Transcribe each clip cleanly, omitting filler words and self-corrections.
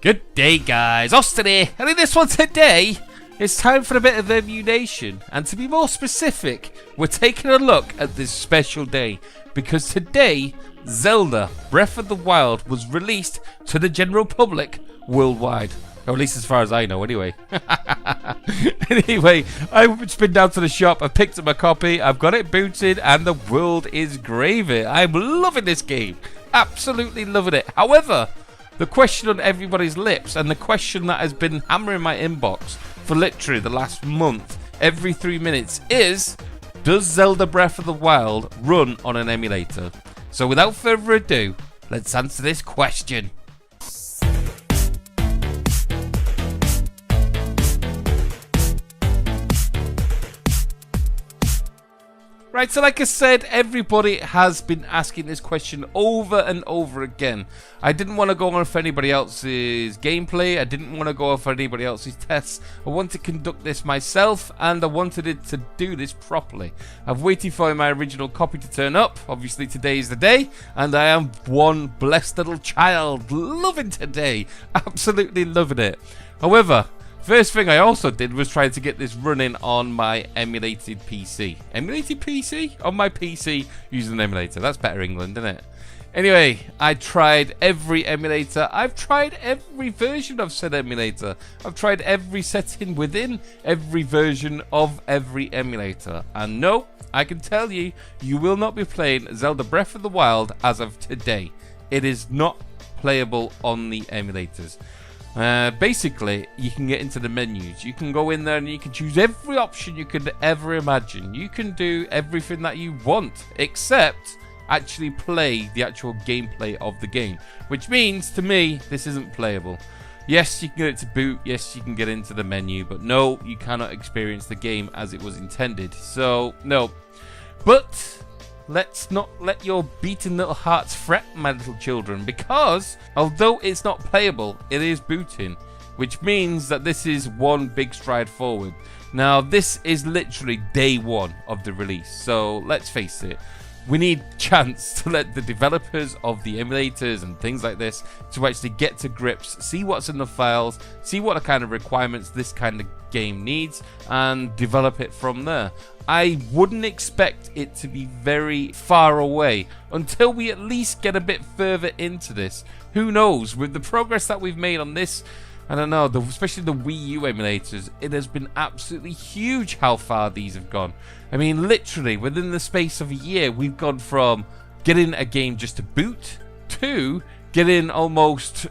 Good day, guys. Today, and in this one today, it's time for a bit of EMU-NATION. And to be more specific, we're taking a look at this special day. Because today, Zelda Breath of the Wild was released to the general public worldwide. Or at least as far as I know, anyway. Anyway, I've just been down to the shop, I picked up a copy, I've got it booted, and the world is gravy. I'm loving this game. Absolutely loving it. However, the question on everybody's lips, and the question that has been hammering my inbox for literally the last month, every 3 minutes, is: does Zelda Breath of the Wild run on an emulator? So without further ado, let's answer this question. Right, so like I said, everybody has been asking this question over and over again. I didn't want to go on for anybody else's gameplay. I didn't want to go on for anybody else's tests. I wanted to conduct this myself, and I wanted it to do this properly. I've waited for my original copy to turn up. Obviously, today is the day, and I am one blessed little child. Loving today. Absolutely loving it. However, first thing I also did was try to get this running on my emulated PC. Emulated PC? On my PC using an emulator. That's better England, isn't it? Anyway, I tried every emulator. I've tried every version of said emulator. I've tried every setting within every version of every emulator. And no, I can tell you, you will not be playing Zelda Breath of the Wild as of today. It is not playable on the emulators. Basically, you can get into the menus. You can go in there and you can choose every option you could ever imagine. You can do everything that you want, except actually play the actual gameplay of the game. Which means, to me, this isn't playable. Yes, you can get it to boot. Yes, you can get into the menu. But no, you cannot experience the game as it was intended. So, no. But let's not let your beating little hearts fret, my little children, because although it's not playable, it is booting, which means that this is one big stride forward. Now, this is literally day one of the release, so let's face it, we need chance to let the developers of the emulators and things like this to actually get to grips, see what's in the files, see what kind of requirements this kind of game needs, and develop it from there. I wouldn't expect it to be very far away until we at least get a bit further into this. Who knows, with the progress that we've made on this, I don't know, especially the Wii U emulators, it has been absolutely huge how far these have gone. I mean, literally, within the space of a year, we've gone from getting a game just to boot to getting almost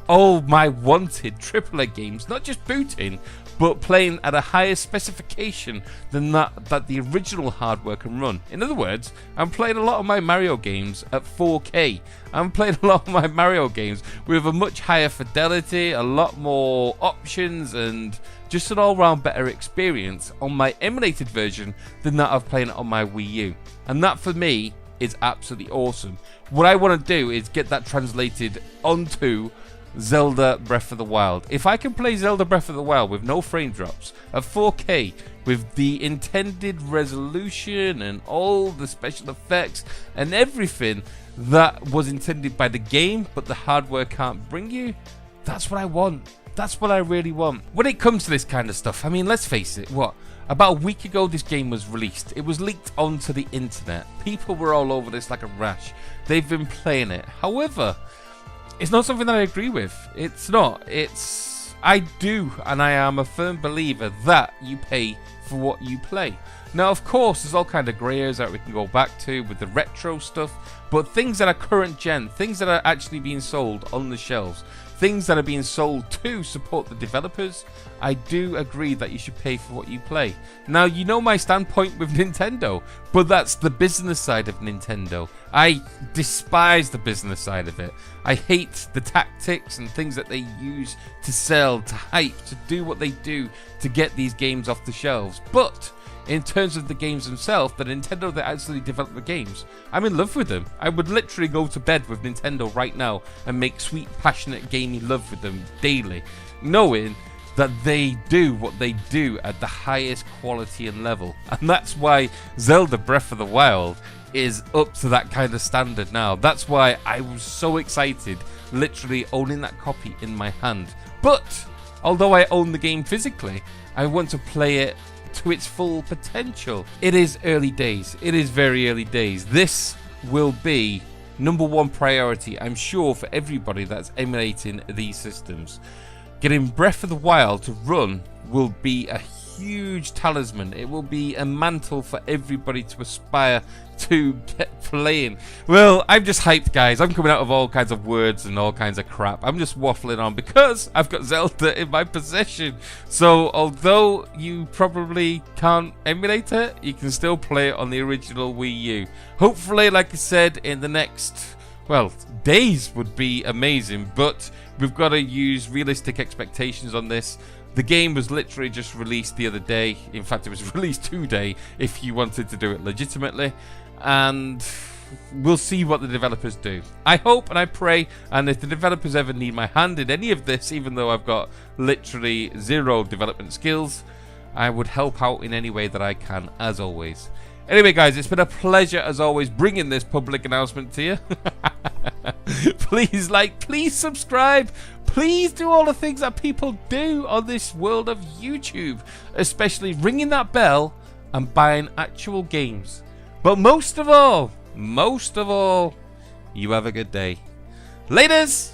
all my wanted AAA games, not just booting, but playing at a higher specification than that the original hardware can run. In other words, I'm playing a lot of my Mario games at 4K. I'm playing a lot of my Mario games with a much higher fidelity, a lot more options, and just an all-round better experience on my emulated version than that of playing it on my Wii U. And that, for me, is absolutely awesome. What I want to do is get that translated onto Zelda Breath of the Wild. If I can play Zelda Breath of the Wild with no frame drops at 4K with the intended resolution and all the special effects and everything that was intended by the game but the hardware can't bring you, that's what I want. That's what I really want. When it comes to this kind of stuff, I mean, let's face it, about a week ago this game was released. It was leaked onto the internet. People were all over this like a rash. They've been playing it. However, it's not something that I agree with. It's not. I do, and I am a firm believer that you pay for what you play. Now, of course, there's all kind of grey areas that we can go back to with the retro stuff, but things that are current gen, things that are actually being sold on the shelves, things that are being sold to support the developers, I do agree that you should pay for what you play. Now, you know my standpoint with Nintendo, but that's the business side of Nintendo. I despise the business side of it. I hate the tactics and things that they use to sell, to hype, to do what they do to get these games off the shelves. But in terms of the games themselves, the Nintendo that actually develop the games, I'm in love with them. I would literally go to bed with Nintendo right now and make sweet, passionate, gamey love with them daily, knowing that they do what they do at the highest quality and level. And that's why Zelda Breath of the Wild is up to that kind of standard now. That's why I was so excited, literally owning that copy in my hand. But although I own the game physically, I want to play it to its full potential. It is early days. It is very early days. This will be #1 priority, I'm sure, for everybody that's emulating these systems. Getting Breath of the Wild to run will be a huge talisman. It will be a mantle for everybody to aspire to get playing. Well, I'm just hyped, guys. I'm coming out of all kinds of words and all kinds of crap. I'm just waffling on because I've got Zelda in my possession. So although you probably can't emulate it, you can still play it on the original Wii U. Hopefully, like I said, in the next, well, days would be amazing, but we've got to use realistic expectations on this. The game was literally just released the other day. In fact, it was released today if you wanted to do it legitimately. And we'll see what the developers do. I hope and I pray, and if the developers ever need my hand in any of this, even though I've got literally 0 development skills, I would help out in any way that I can, as always. Anyway, guys, it's been a pleasure, as always, bringing this public announcement to you. Please like, please subscribe, please do all the things that people do on this world of YouTube, especially ringing that bell and buying actual games. But most of all, you have a good day. Laters!